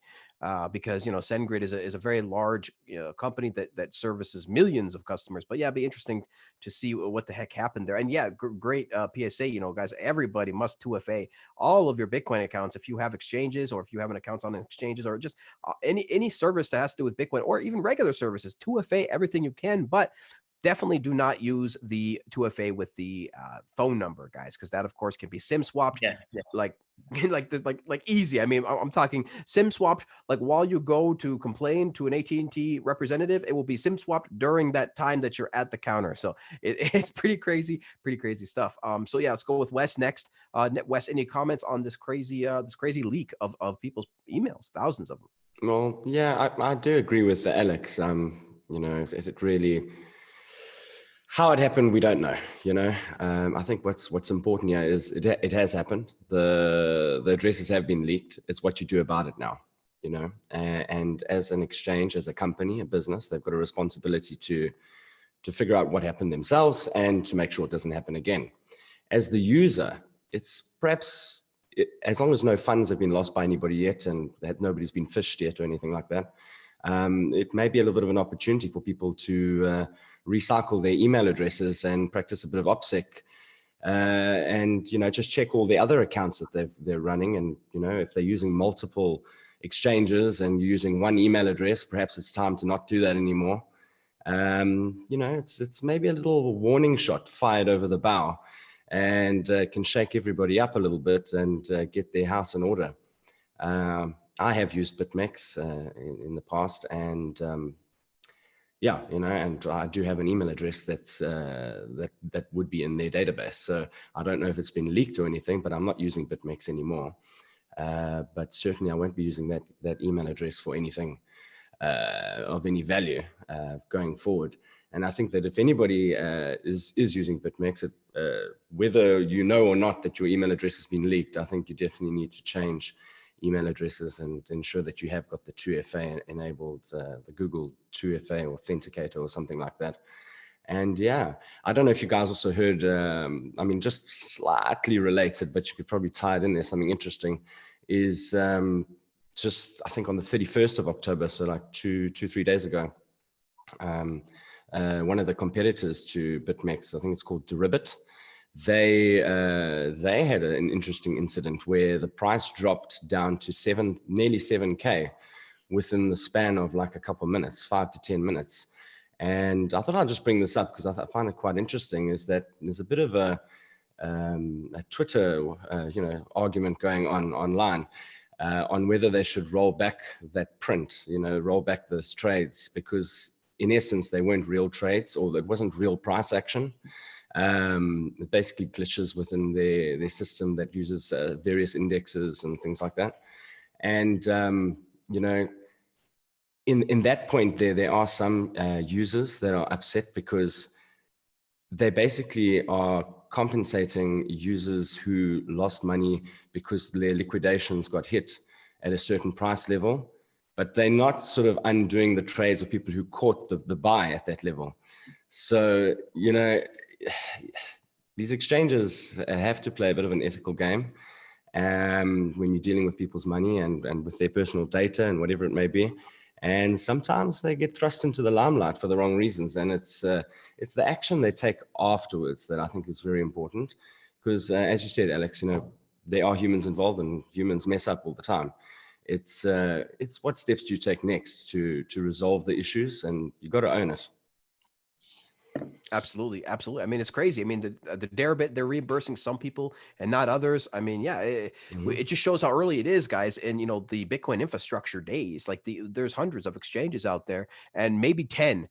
because SendGrid is a very large company that services millions of customers. But yeah, it'd be interesting to see what the heck happened there. And yeah, great PSA, guys, everybody must 2FA all of your Bitcoin accounts if you have exchanges or if you have an account on exchanges or just any service that has to do with Bitcoin or even regular services. 2FA everything you can, but definitely do not use the 2FA with the phone number, guys, because that of course can be SIM swapped. Yeah. Like easy. I mean, I'm talking SIM swapped. Like while you go to complain to an AT&T representative, it will be SIM swapped during that time that you're at the counter. So it's pretty crazy stuff. So yeah, let's go with Wes next. Wes, any comments on this crazy leak of people's emails, thousands of them? Well, yeah, I do agree with Alex. If it really, how it happened, we don't know. I think what's important here is it has happened. The addresses have been leaked. It's what you do about it now. And as an exchange, as a company, a business, they've got a responsibility to figure out what happened themselves and to make sure it doesn't happen again. As the user, it's perhaps, as long as no funds have been lost by anybody yet and that nobody's been phished yet or anything like that, it may be a little bit of an opportunity for people to recycle their email addresses and practice a bit of OPSEC, and just check all the other accounts that they're running. And if they're using multiple exchanges and using one email address, perhaps it's time to not do that anymore. It's maybe a little warning shot fired over the bow, and can shake everybody up a little bit and get their house in order. I have used BitMex in the past, and and I do have an email address that would be in their database. So I don't know if it's been leaked or anything, but I'm not using BitMex anymore. But certainly I won't be using that email address for anything of any value going forward. And I think that if anybody is using BitMex, whether you know or not that your email address has been leaked, I think you definitely need to change email addresses and ensure that you have got the 2FA enabled, the Google 2FA authenticator or something like that. And yeah, I don't know if you guys also heard, just slightly related, but you could probably tie it in there, something interesting, is just, I think, on the 31st of October, so like 3 days ago, one of the competitors to BitMex, I think it's called Deribit, they had an interesting incident where the price dropped down to nearly 7K within the span of like a couple of minutes, 5 to 10 minutes. And I thought I'd just bring this up because I find it quite interesting, is that there's a bit of a Twitter, argument going on online on whether they should roll back that print, roll back those trades, because in essence, they weren't real trades, or it wasn't real price action. It basically glitches within their system that uses various indexes and things like that. And, in that point there are some users that are upset because they basically are compensating users who lost money because their liquidations got hit at a certain price level, but they're not sort of undoing the trades of people who caught the buy at that level. So, these exchanges have to play a bit of an ethical game when you're dealing with people's money and with their personal data and whatever it may be. And sometimes they get thrust into the limelight for the wrong reasons. And it's the action they take afterwards that I think is very important. Because as you said, Alex, there are humans involved and humans mess up all the time. It's what steps do you take next to resolve the issues, and you got to own it. Absolutely. I mean, it's crazy. I mean, the Deribit, they're reimbursing some people and not others. I mean, yeah, it just shows how early it is, guys. And the Bitcoin infrastructure days, like there's hundreds of exchanges out there, and maybe 10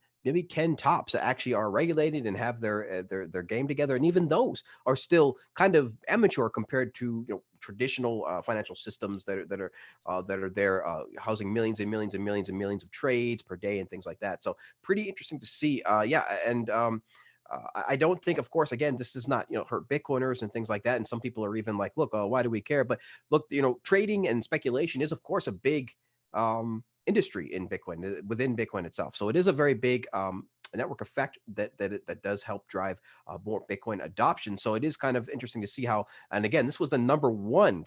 tops that actually are regulated and have their game together. And even those are still kind of amateur compared to traditional financial systems that are there housing millions and millions and millions and millions of trades per day and things like that. So pretty interesting to see. I don't think, of course, again, this does not hurt Bitcoiners and things like that. And some people are even like, look, why do we care? But look, trading and speculation is, of course, a big industry in Bitcoin, within Bitcoin itself. So it is a very big network effect that does help drive more Bitcoin adoption. So it is kind of interesting to see how, and again, this was the number one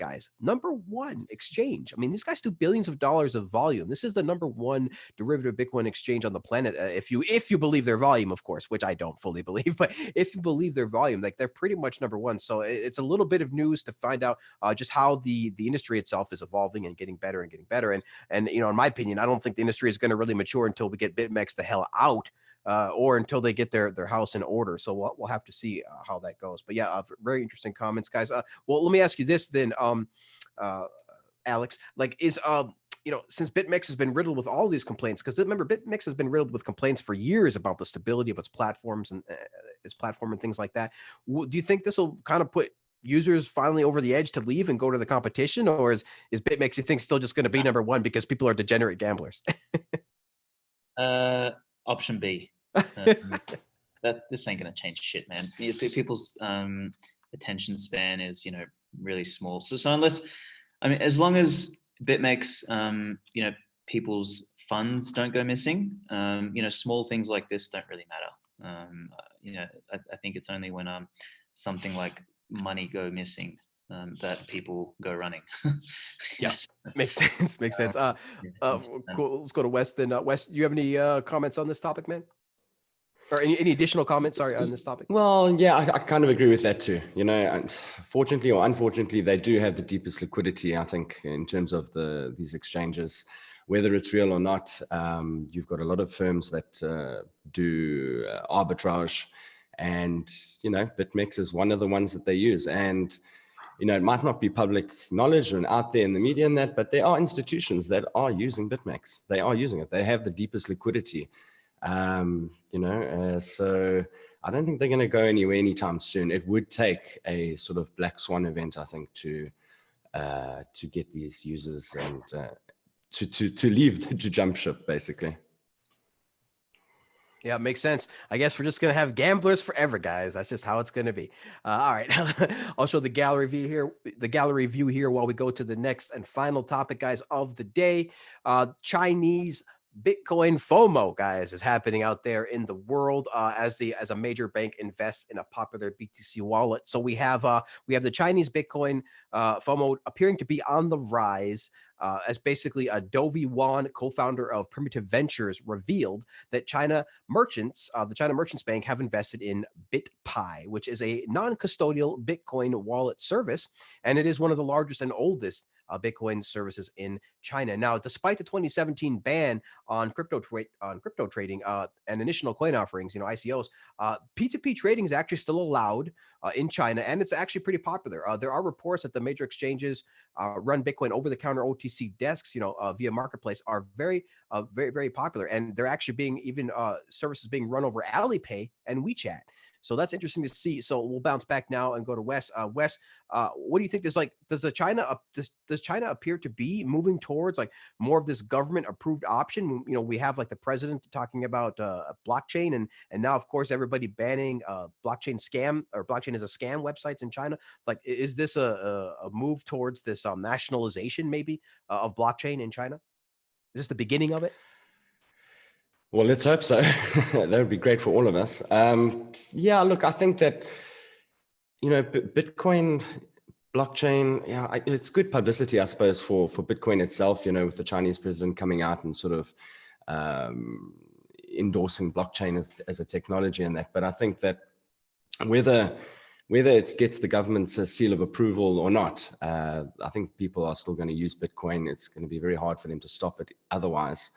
exchange. I mean, these guys do billions of dollars of volume. This is the number one derivative Bitcoin exchange on the planet. If you believe their volume, of course, which I don't fully believe, but if you believe their volume, like they're pretty much number one. So it's a little bit of news to find out just how the industry itself is evolving and getting better and getting better. And in my opinion, I don't think the industry is going to really mature until we get BitMex the hell out. Or until they get their house in order. So we'll have to see how that goes. But yeah, very interesting comments, guys. Well, let me ask you this then, Alex. Like, is since BitMex has been riddled with all these complaints, because remember, BitMex has been riddled with complaints for years about the stability of its platforms and its platform and things like that. Do you think this will kind of put users finally over the edge to leave and go to the competition, or is BitMex, you think, still just going to be number one because people are degenerate gamblers? Option B. That this ain't gonna change shit, man. People's attention span is really small. So unless, as long as BitMex, people's funds don't go missing, small things like this don't really matter. I think it's only when something like money go missing that people go running. Yeah, makes sense. Cool. Let's go to Wes then. Wes, do you have any comments on this topic, man? Or any additional comments, sorry, on this topic? Well, yeah, I kind of agree with that too. And fortunately or unfortunately, they do have the deepest liquidity, I think, in terms of these exchanges. Whether it's real or not, you've got a lot of firms that do arbitrage, and BitMex is one of the ones that they use. And it might not be public knowledge and out there in the media and that, but there are institutions that are using BitMex. They are using it. They have the deepest liquidity. So I don't think they're going to go anywhere anytime soon. It would take a sort of black swan event, I think, to get these users and to leave, to jump ship, basically. Yeah, it makes sense. I guess we're just going to have gamblers forever, guys. That's just how it's going to be. All right. I'll show the gallery view here while we go to the next and final topic, guys, of the day. Chinese Bitcoin FOMO, guys, is happening out there in the world as a major bank invests in a popular BTC wallet. So we have the Chinese Bitcoin FOMO appearing to be on the rise. As basically Dovey Wan, co-founder of Primitive Ventures, revealed that the China Merchants Bank, have invested in BitPi, which is a non-custodial Bitcoin wallet service, and it is one of the largest and oldest Bitcoin services in China. Now, despite the 2017 ban on crypto trading and initial coin offerings, ICOs, P2P trading is actually still allowed in China, and it's actually pretty popular. There are reports that the major exchanges run Bitcoin over-the-counter OTC desks, via marketplace, are very, very popular, and they're actually being even services being run over Alipay and WeChat. So that's interesting to see. So we'll bounce back now and go to Wes. Wes, what do you think? Does China appear to be moving towards like more of this government approved option? We have like the president talking about blockchain, and now of course everybody banning blockchain is a scam websites in China. Like, is this a move towards this nationalization maybe of blockchain in China? Is this the beginning of it? Well, let's hope so. That would be great for all of us. Yeah, look, I think that, Bitcoin, blockchain, yeah, it's good publicity, I suppose, for Bitcoin itself, with the Chinese president coming out and sort of endorsing blockchain as a technology and that. But I think that whether it gets the government's seal of approval or not, I think people are still going to use Bitcoin. It's going to be very hard for them to stop it otherwise.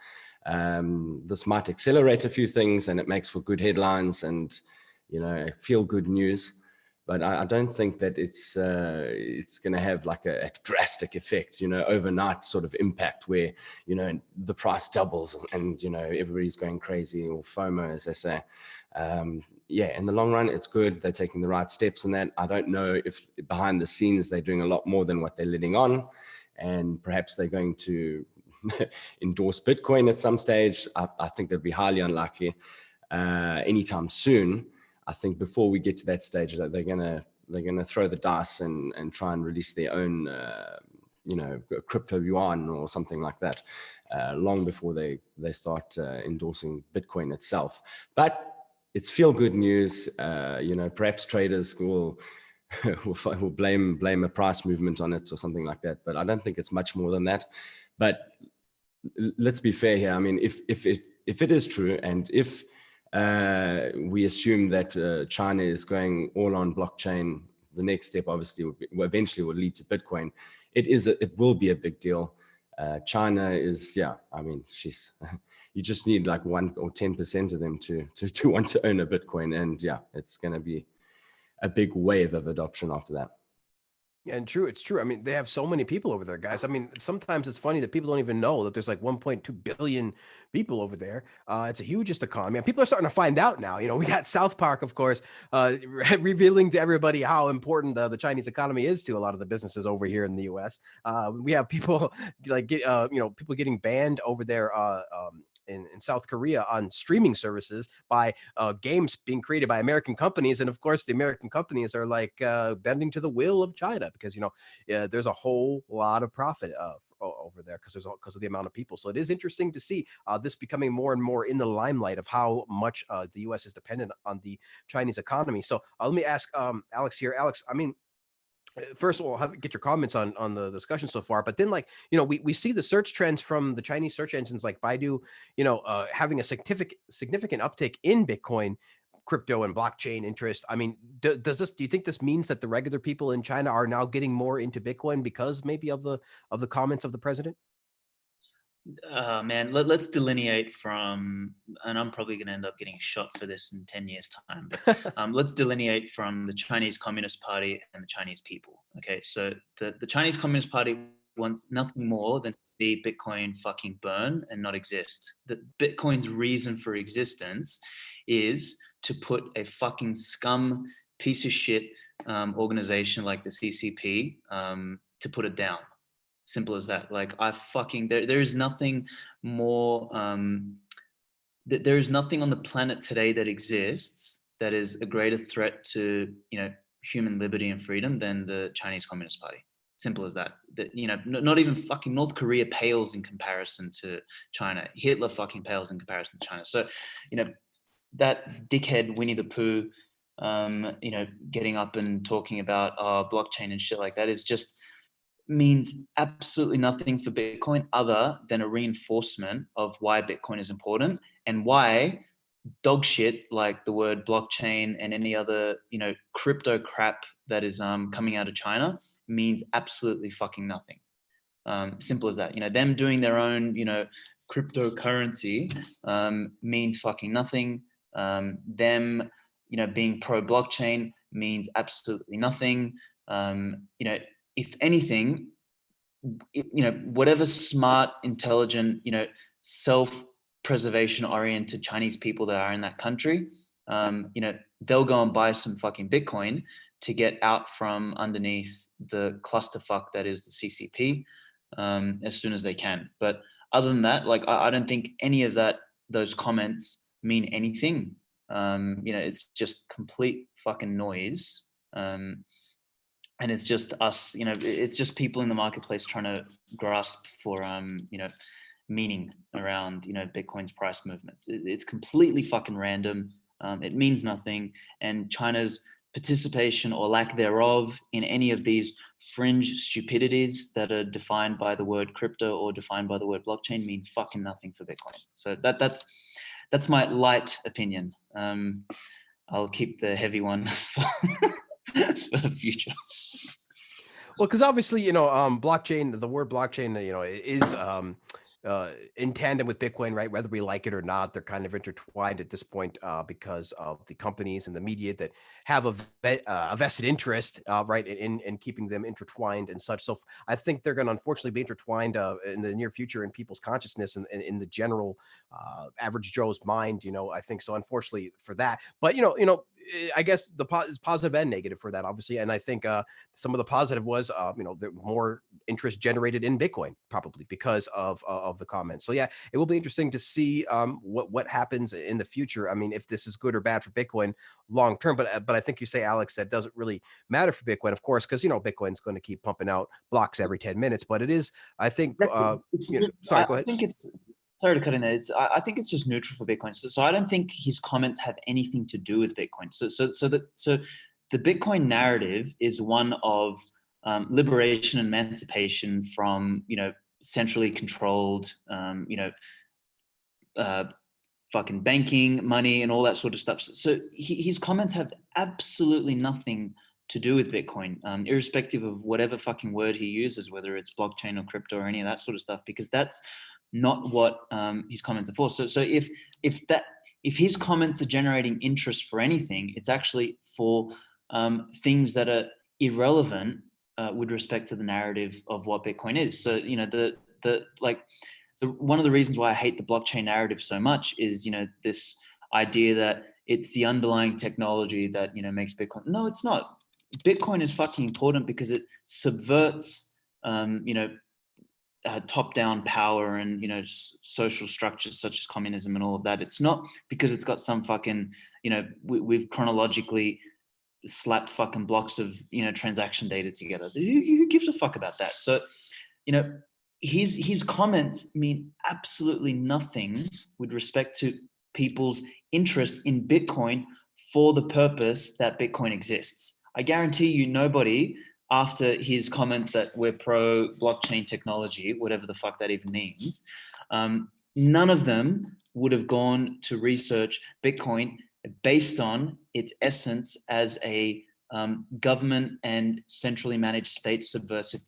This might accelerate a few things, and it makes for good headlines and, feel good news. But I don't think that it's going to have like a drastic effect, overnight sort of impact where, the price doubles and, everybody's going crazy, or FOMO, as they say. Yeah, in the long run, it's good. They're taking the right steps in that. I don't know if behind the scenes they're doing a lot more than what they're letting on, and perhaps they're going to endorse Bitcoin at some stage. I think that'd be highly unlikely anytime soon. I think before we get to that stage, that they're gonna throw the dice and try and release their own crypto yuan or something like that, long before they start endorsing Bitcoin itself. But it's feel good news. Perhaps traders will blame a price movement on it or something like that. But I don't think it's much more than that. But let's be fair here. I mean, if it is true, and if we assume that China is going all on blockchain, the next step obviously eventually will lead to Bitcoin. It will be a big deal. China is, I mean, you just need like 1 or 10% of them to want to own a Bitcoin, and it's going to be a big wave of adoption after that. Yeah, and it's true. I mean, they have so many people over there, guys. I mean, sometimes it's funny that people don't even know that there's like 1.2 billion people over there. It's a hugest economy. And people are starting to find out now. We got South Park, of course, revealing to everybody how important the Chinese economy is to a lot of the businesses over here in the U.S. We have people people getting banned over there in South Korea on streaming services by games being created by American companies. And of course, the American companies are like bending to the will of China because, there's a whole lot of profit over there because of the amount of people. So it is interesting to see this becoming more and more in the limelight of how much the U.S. is dependent on the Chinese economy. So let me ask Alex here. Alex, I mean, first of all, get your comments on the discussion so far, but then we see the search trends from the Chinese search engines like Baidu, having a significant uptick in Bitcoin, crypto, and blockchain interest. I mean, do you think this means that the regular people in China are now getting more into Bitcoin because maybe of the comments of the president? Man, let's delineate from, and I'm probably going to end up getting shot for this in 10 years time, but let's delineate from the Chinese Communist Party and the Chinese people. Okay, so the Chinese Communist Party wants nothing more than to see Bitcoin fucking burn and not exist. That Bitcoin's reason for existence is to put a fucking scum piece of shit organization like the CCP to put it down. Simple as that. Like there is nothing more, there is nothing on the planet today that exists that is a greater threat to, human liberty and freedom than the Chinese Communist Party. Simple as that. That, you know, not even fucking North Korea pales in comparison to China. Hitler fucking pales in comparison to China. So, you know, that dickhead Winnie the Pooh, you know, getting up and talking about blockchain and shit like that is just means absolutely nothing for Bitcoin other than a reinforcement of why Bitcoin is important and why dog shit like the word blockchain and any other, you know, crypto crap that is coming out of China means absolutely fucking nothing. Simple as that. You know, them doing their own, you know, cryptocurrency means fucking nothing. Them, you know, being pro blockchain means absolutely nothing. You know, if anything, you know, whatever smart, intelligent, you know, self-preservation oriented Chinese people that are in that country, you know, they'll go and buy some fucking Bitcoin to get out from underneath the clusterfuck that is the CCP as soon as they can. But other than that, like, I don't think any of those comments mean anything. You know, it's just complete fucking noise. And it's just us, you know, it's just people in the marketplace trying to grasp for, you know, meaning around, you know, Bitcoin's price movements. It's completely fucking random. It means nothing. And China's participation or lack thereof in any of these fringe stupidities that are defined by the word crypto or defined by the word blockchain mean fucking nothing for Bitcoin. So that's my light opinion. I'll keep the heavy one for the future. Well, because obviously, you know, blockchain, the word blockchain, you know, is in tandem with Bitcoin, right? Whether we like it or not, they're kind of intertwined at this point because of the companies and the media that have a vested interest, right, in keeping them intertwined and such. So I think they're going to unfortunately be intertwined in the near future in people's consciousness and in the general average Joe's mind. You know, I think so. Unfortunately for that, but you know, I guess the positive and negative for that, obviously. And I think some of the positive was, you know, the more interest generated in Bitcoin, probably because of the comments. So yeah, it will be interesting to see what happens in the future. I mean, if this is good or bad for Bitcoin long term, but I think you say, Alex, that doesn't really matter for Bitcoin, of course, because you know Bitcoin's going to keep pumping out blocks every 10 minutes. But it is, I think. You know, sorry, go ahead. I think it's. Sorry to cut in there. I think it's just neutral for Bitcoin. So I don't think his comments have anything to do with Bitcoin. So the Bitcoin narrative is one of liberation and emancipation from, you know, centrally controlled, you know, fucking banking, money, and all that sort of stuff. So his comments have absolutely nothing to do with Bitcoin, irrespective of whatever fucking word he uses, whether it's blockchain or crypto or any of that sort of stuff, because that's not what his comments are for. So if his comments are generating interest for anything, it's actually for things that are irrelevant with respect to the narrative of what Bitcoin is. So, you know, one of the reasons why I hate the blockchain narrative so much is, you know, this idea that it's the underlying technology that, you know, makes Bitcoin. No, it's not. Bitcoin is fucking important because it subverts, you know, top-down power and, you know, social structures such as communism and all of that. It's not because it's got some fucking, you know, we've chronologically slapped fucking blocks of, you know, transaction data together. Who gives a fuck about that? So, you know, his comments mean absolutely nothing with respect to people's interest in Bitcoin for the purpose that Bitcoin exists. I guarantee you nobody after his comments that we're pro blockchain technology, whatever the fuck that even means, none of them would have gone to research Bitcoin based on its essence as a government and centrally managed state subversive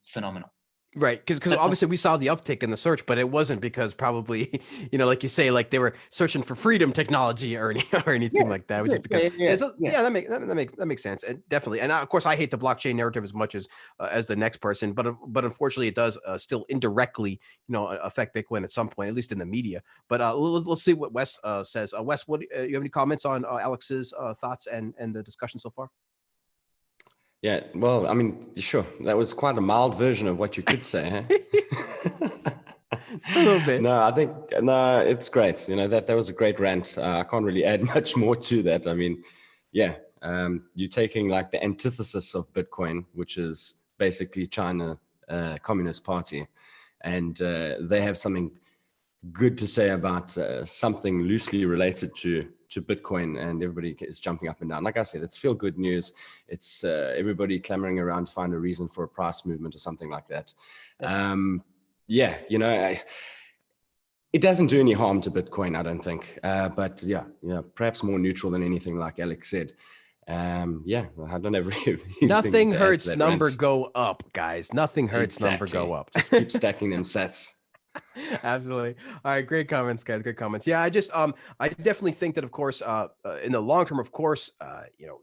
phenomenon. Right, because obviously we saw the uptick in the search, but it wasn't because probably, you know, like you say, like they were searching for freedom technology or anything like that. It was just because, that makes sense, and definitely. And of course, I hate the blockchain narrative as much as the next person, but unfortunately, it does still indirectly, you know, affect Bitcoin at some point, at least in the media. But let's see what Wes says. Wes, what you have any comments on Alex's thoughts and the discussion so far? Yeah, well, I mean, sure. That was quite a mild version of what you could say, huh? Just a little bit. No, I think, no, it's great. You know, that was a great rant. I can't really add much more to that. I mean, yeah, you're taking like the antithesis of Bitcoin, which is basically China Communist Party, and they have something good to say about something loosely related to Bitcoin, and everybody is jumping up and down. Like I said, it's feel good news. It's everybody clamoring around to find a reason for a price movement or something like that. Yeah, you know, it doesn't do any harm to Bitcoin, I don't think. But yeah, perhaps more neutral than anything, like Alex said. Yeah, I don't have nothing hurts number go up, guys. Nothing hurts number go up. Just keep stacking them sats. Absolutely. All right, great comments, guys. Great comments. Yeah, I definitely think that, of course, in the long term, of course,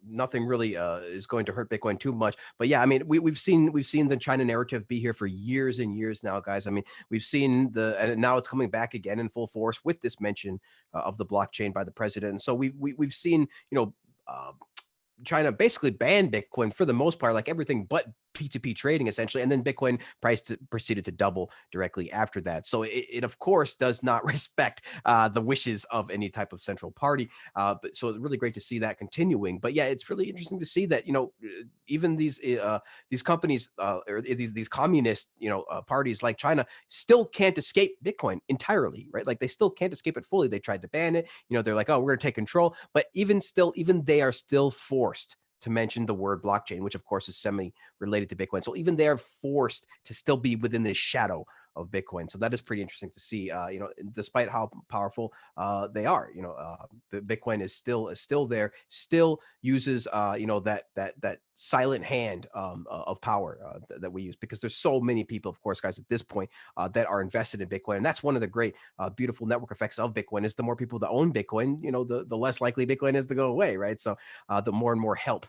nothing really is going to hurt Bitcoin too much. But yeah, I mean, we've seen the China narrative be here for years and years now, guys. I mean, we've seen and now it's coming back again in full force with this mention of the blockchain by the president. And so we've seen, China basically banned Bitcoin for the most part, like everything but P2P trading, essentially. And then Bitcoin price proceeded to double directly after that. So it of course, does not respect the wishes of any type of central party. But so it's really great to see that continuing. But yeah, it's really interesting to see that, even these companies or these communist, parties like China still can't escape Bitcoin entirely, right? Like they still can't escape it fully. They tried to ban it. They're like, oh, we're going to take control. But even they are still forced to mention the word blockchain, which of course is semi-related to Bitcoin. So even they're forced to still be within the shadow of Bitcoin. So that is pretty interesting to see, despite how powerful they are, Bitcoin is still there, still uses, that silent hand of power that we use, because there's so many people, of course, guys, at this point that are invested in Bitcoin. And that's one of the great, beautiful network effects of Bitcoin is the more people that own Bitcoin, the less likely Bitcoin is to go away, right? So the more and more help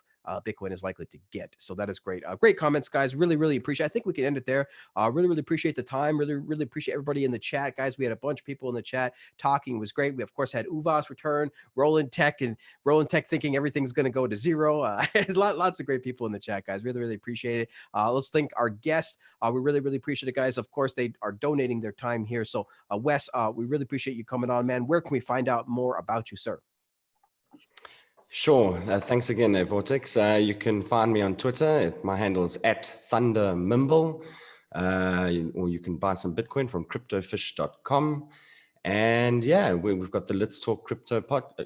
Bitcoin is likely to get. So that is great. Great comments, guys. Really, really appreciate it. I think we can end it there. Really, really appreciate the time. Really, really appreciate everybody in the chat, guys. We had a bunch of people in the chat talking. It was great. We, of course, had Uvas return, Roland Tech thinking everything's going to go to zero. There's lots of great people in the chat, guys. Really, really appreciate it. Let's thank our guests. We really, really appreciate it, guys. Of course, they are donating their time here. So, Wes, we really appreciate you coming on, man. Where can we find out more about you, sir? Sure. Thanks again, Vortex. You can find me on Twitter. My handle is @thundermimble. Or you can buy some Bitcoin from cryptofish.com. And yeah, we've got the Let's Talk Crypto podcast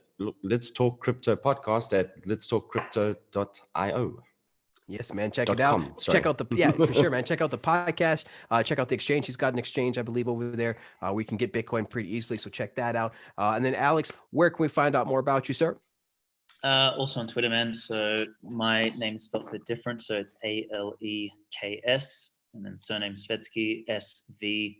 at letstalkcrypto.io. Yes, man. Check it out. Check out for sure, man. Check out the podcast. Check out the exchange. He's got an exchange, I believe, over there. We can get Bitcoin pretty easily. So check that out. And then Alex, where can we find out more about you, sir? Also on Twitter, man. So my name is spelled a bit different. So it's Aleks, and then surname Svetsky, Svetski.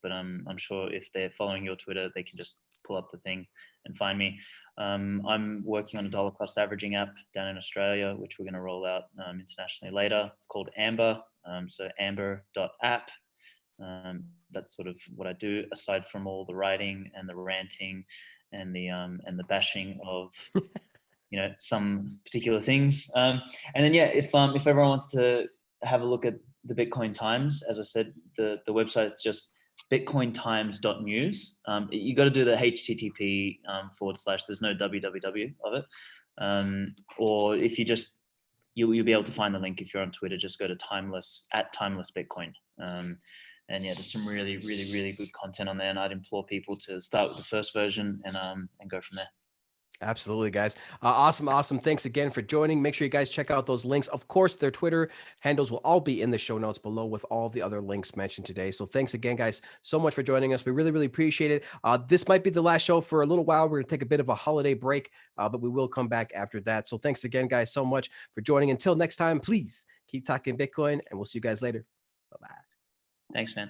But I'm sure if they're following your Twitter, they can just pull up the thing and find me. I'm working on a dollar cost averaging app down in Australia, which we're going to roll out internationally later. It's called Amber. So amber.app. That's sort of what I do, aside from all the writing and the ranting and the bashing of some particular things. And then if everyone wants to have a look at the Bitcoin Times, as I said, the website, it's just bitcointimes.news. You got to do the HTTP / there's no www of it. Or if you just you'll be able to find the link if you're on Twitter. Just go to timeless Bitcoin. And yeah, there's some really, really, really good content on there. And I'd implore people to start with the first version and go from there. Absolutely, guys. Awesome. Thanks again for joining. Make sure you guys check out those links. Of course, their Twitter handles will all be in the show notes below with all the other links mentioned today. So thanks again, guys, so much for joining us. We really, really appreciate it. This might be the last show for a little while. We're going to take a bit of a holiday break, but we will come back after that. So thanks again, guys, so much for joining. Until next time, please keep talking Bitcoin, and we'll see you guys later. Bye-bye. Thanks, man.